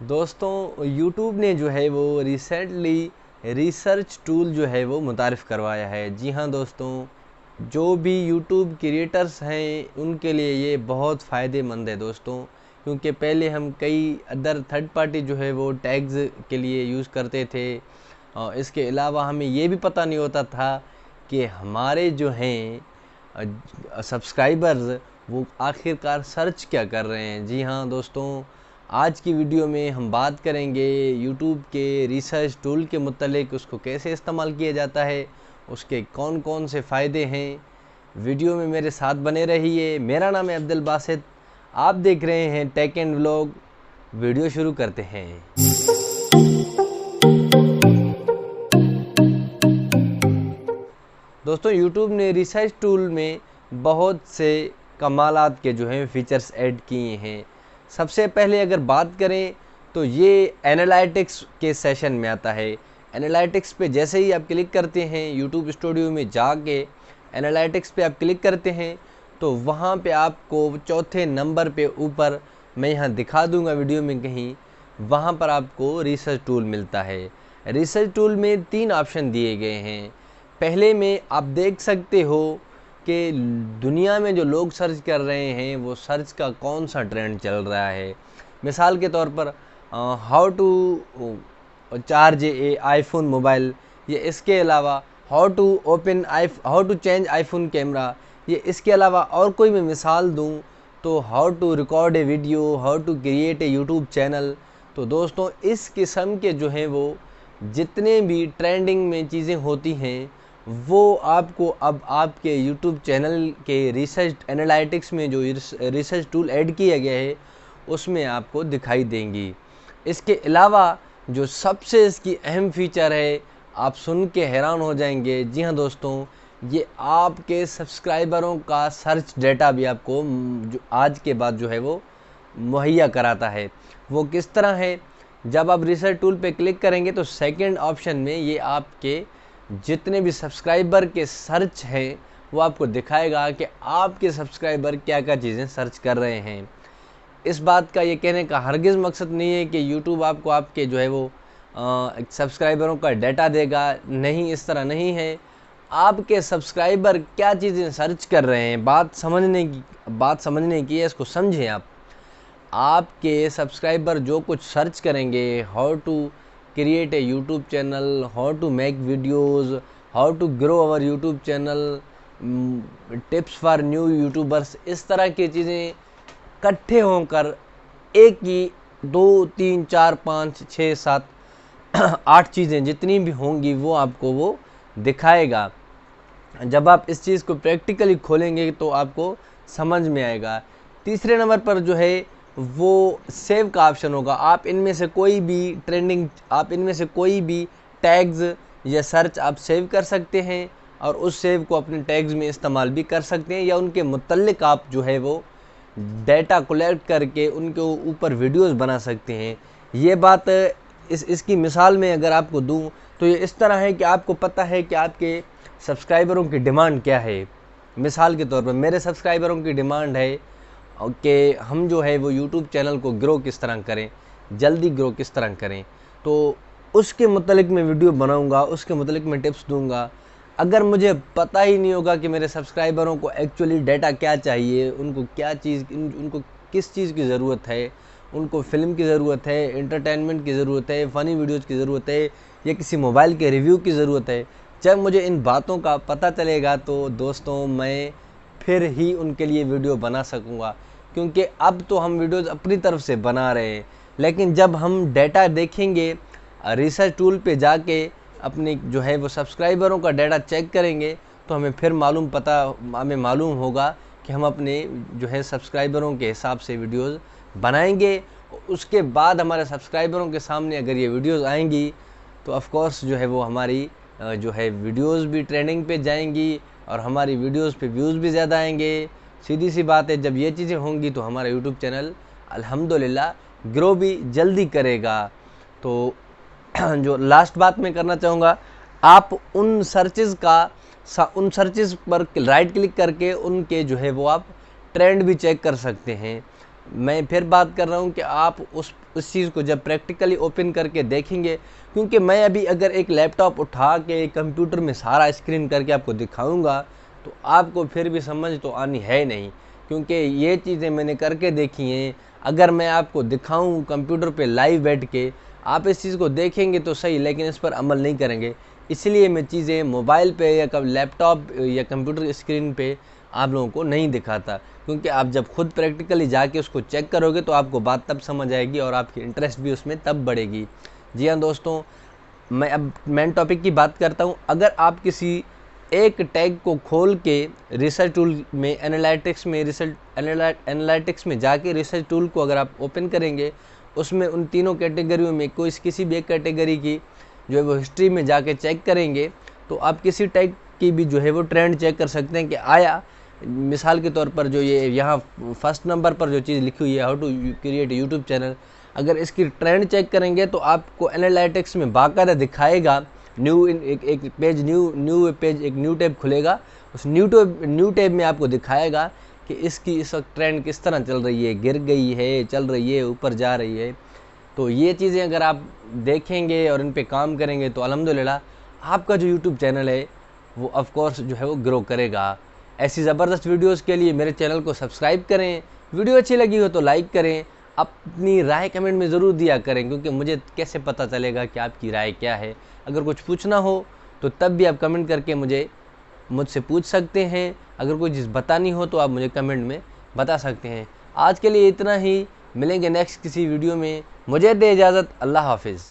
दोस्तों YouTube ने जो है वो रिसेंटली रिसर्च टूल जो है वो मुतारिफ़ करवाया है। जी हाँ दोस्तों, जो भी YouTube क्रिएटर्स हैं उनके लिए ये बहुत फ़ायदेमंद है दोस्तों, क्योंकि पहले हम कई अदर थर्ड पार्टी जो है वो टैग्स के लिए यूज़ करते थे। इसके अलावा हमें ये भी पता नहीं होता था कि हमारे जो हैं सब्सक्राइबर्स वो आखिरकार सर्च क्या कर रहे हैं। जी हाँ दोस्तों, आज की वीडियो में हम बात करेंगे YouTube के रिसर्च टूल के मुतालिक, उसको कैसे इस्तेमाल किया जाता है, उसके कौन कौन से फ़ायदे हैं। वीडियो में मेरे साथ बने रहिए। मेरा नाम है अब्दुल बासित, आप देख रहे हैं टेक एंड व्लॉग। वीडियो शुरू करते हैं। दोस्तों YouTube ने रिसर्च टूल में बहुत से कमालात के जो हैं फ़ीचर्स ऐड किए हैं। सबसे पहले अगर बात करें तो ये एनालिटिक्स के सेशन में आता है। एनालिटिक्स पे जैसे ही आप क्लिक करते हैं, YouTube स्टूडियो में जाके एनालिटिक्स पे आप क्लिक करते हैं तो वहाँ पे आपको चौथे नंबर पे ऊपर, मैं यहाँ दिखा दूँगा वीडियो में कहीं, वहाँ पर आपको रिसर्च टूल मिलता है। रिसर्च टूल में 3 ऑप्शन दिए गए हैं। पहले में आप देख सकते हो कि दुनिया में जो लोग सर्च कर रहे हैं वो सर्च का कौन सा ट्रेंड चल रहा है। मिसाल के तौर पर how to charge a iPhone mobile, ये इसके अलावा how to change iPhone camera, ये इसके अलावा और कोई मैं मिसाल दूं तो how to record a video, how to create a YouTube channel. तो दोस्तों इस किस्म के जो हैं वो जितने भी ट्रेंडिंग में चीज़ें होती हैं वो आपको अब आपके YouTube चैनल के रिसर्च एनालिटिक्स में जो रिसर्च टूल ऐड किया गया है उसमें आपको दिखाई देंगी। इसके अलावा जो सबसे इसकी अहम फीचर है, आप सुन के हैरान हो जाएंगे। जी हाँ दोस्तों, ये आपके सब्सक्राइबरों का सर्च डेटा भी आपको जो आज के बाद जो है वो मुहैया कराता है। वो किस तरह है, जब आप रिसर्च टूल पे क्लिक करेंगे तो सेकंड ऑप्शन में ये आपके जितने भी सब्सक्राइबर के सर्च हैं वो आपको दिखाएगा कि आपके सब्सक्राइबर क्या क्या चीज़ें सर्च कर रहे हैं। इस बात का ये कहने का हरगिज़ मकसद नहीं है कि YouTube आपको आपके जो है वो सब्सक्राइबरों का डाटा देगा, नहीं, इस तरह नहीं है। आपके सब्सक्राइबर क्या चीज़ें सर्च कर रहे हैं, बात समझने की है, इसको समझें आप। आपके सब्सक्राइबर जो कुछ सर्च करेंगे, how to create a YouTube channel, how to make videos, how to grow our YouTube channel, tips for new YouTubers, इस तरह की चीज़ें इकट्ठे होकर एक ही 2 3 4 5 6 7 8 चीज़ें जितनी भी होंगी वो आपको वो दिखाएगा। जब आप इस चीज़ को प्रैक्टिकली खोलेंगे तो आपको समझ में आएगा। तीसरे नंबर पर जो है वो सेव का ऑप्शन होगा। आप इनमें से कोई भी टैग्स या सर्च आप सेव कर सकते हैं और उस सेव को अपने टैग्स में इस्तेमाल भी कर सकते हैं, या उनके मुतल्लिक आप जो है वो डेटा कलेक्ट करके उनके ऊपर वीडियोस बना सकते हैं। ये बात इसकी मिसाल में अगर आपको दूं तो ये इस तरह है कि आपको पता है कि आपके सब्सक्राइबरों की डिमांड क्या है। मिसाल के तौर पर मेरे सब्सक्राइबरों की डिमांड है कि हम जो है वो यूट्यूब चैनल को ग्रो किस तरह करें, जल्दी ग्रो किस तरह करें, तो उसके मुतालिक मैं वीडियो बनाऊंगा, उसके मुतालिक मैं टिप्स दूंगा। अगर मुझे पता ही नहीं होगा कि मेरे सब्सक्राइबरों को एक्चुअली डाटा क्या चाहिए, उनको किस चीज़ की ज़रूरत है, उनको फ़िल्म की ज़रूरत है, एंटरटेनमेंट की ज़रूरत है, फ़नी वीडियोज़ की ज़रूरत है, या किसी मोबाइल के रिव्यू की ज़रूरत है, जब मुझे इन बातों का पता चलेगा तो दोस्तों मैं फिर ही उनके लिए वीडियो बना सकूँगा। क्योंकि अब तो हम वीडियोज़ अपनी तरफ से बना रहे हैं, लेकिन जब हम डाटा देखेंगे, रिसर्च टूल पे जाके अपने जो है वो सब्सक्राइबरों का डाटा चेक करेंगे तो हमें मालूम होगा कि हम अपने जो है सब्सक्राइबरों के हिसाब से वीडियोज़ बनाएंगे। उसके बाद हमारे सब्सक्राइबरों के सामने अगर ये वीडियोज़ आएंगी तो ऑफ कोर्स जो है वो हमारी जो है वीडियोज़ भी ट्रेंडिंग पे जाएंगी और हमारी वीडियोज़ पे व्यूज़ भी ज़्यादा आएंगे। सीधी सी बात है, जब ये चीज़ें होंगी तो हमारा यूट्यूब चैनल अल्हम्दुलिल्लाह ग्रो भी जल्दी करेगा। तो जो लास्ट बात मैं करना चाहूँगा, आप उन सर्चेज़ पर राइट क्लिक करके उनके जो है वो आप ट्रेंड भी चेक कर सकते हैं। मैं फिर बात कर रहा हूँ कि आप उस चीज़ को जब प्रैक्टिकली ओपन करके देखेंगे, क्योंकि मैं अभी अगर एक लैपटॉप उठा के कंप्यूटर में सारा स्क्रीन करके आपको दिखाऊंगा तो आपको फिर भी समझ तो आनी है नहीं, क्योंकि ये चीज़ें मैंने करके देखी हैं। अगर मैं आपको दिखाऊं कंप्यूटर पे लाइव बैठ के, आप इस चीज़ को देखेंगे तो सही, लेकिन इस पर अमल नहीं करेंगे। इसलिए मैं चीज़ें मोबाइल पे या लैपटॉप या कंप्यूटर स्क्रीन पे आप लोगों को नहीं दिखाता, क्योंकि आप जब खुद प्रैक्टिकली जाके उसको चेक करोगे तो आपको बात तब समझ आएगी और आपकी इंटरेस्ट भी उसमें तब बढ़ेगी। जी हाँ दोस्तों, मैं अब मेन टॉपिक की बात करता हूँ। अगर आप किसी एक टैग को खोल के रिसर्च टूल में एनालिटिक्स में जाके रिसर्च टूल को अगर आप ओपन करेंगे, उसमें उन तीनों कैटेगरियों में कोई किसी भी एक कैटेगरी की जो है वो हिस्ट्री में जाके चेक करेंगे तो आप किसी टैग की भी जो है वो ट्रेंड चेक कर सकते हैं कि आया। मिसाल के तौर पर जो ये यहाँ फर्स्ट नंबर पर जो चीज़ लिखी हुई है, how to create YouTube channel, अगर इसकी ट्रेंड चेक करेंगे तो आपको एनालिटिक्स में बाकायदा दिखाएगा। एक पेज एक न्यू टैब खुलेगा, उस न्यू टैब में आपको दिखाएगा कि इसकी इस वक्त ट्रेंड किस तरह चल रही है, गिर गई है, चल रही है, ऊपर जा रही है। तो ये चीज़ें अगर आप देखेंगे और इन पे काम करेंगे तो अल्हम्दुलिल्लाह आपका जो यूट्यूब चैनल है वो ऑफ कोर्स जो है वो ग्रो करेगा। ऐसी ज़बरदस्त वीडियोस के लिए मेरे चैनल को सब्सक्राइब करें। वीडियो अच्छी लगी हो तो लाइक करें, अपनी राय कमेंट में ज़रूर दिया करें, क्योंकि मुझे कैसे पता चलेगा कि आपकी राय क्या है। अगर कुछ पूछना हो तो तब भी आप कमेंट करके मुझसे पूछ सकते हैं। अगर कोई चीज़ बतानी हो तो आप मुझे कमेंट में बता सकते हैं। आज के लिए इतना ही, मिलेंगे नेक्स्ट किसी वीडियो में। मुझे दे इजाज़त, अल्लाह हाफिज़।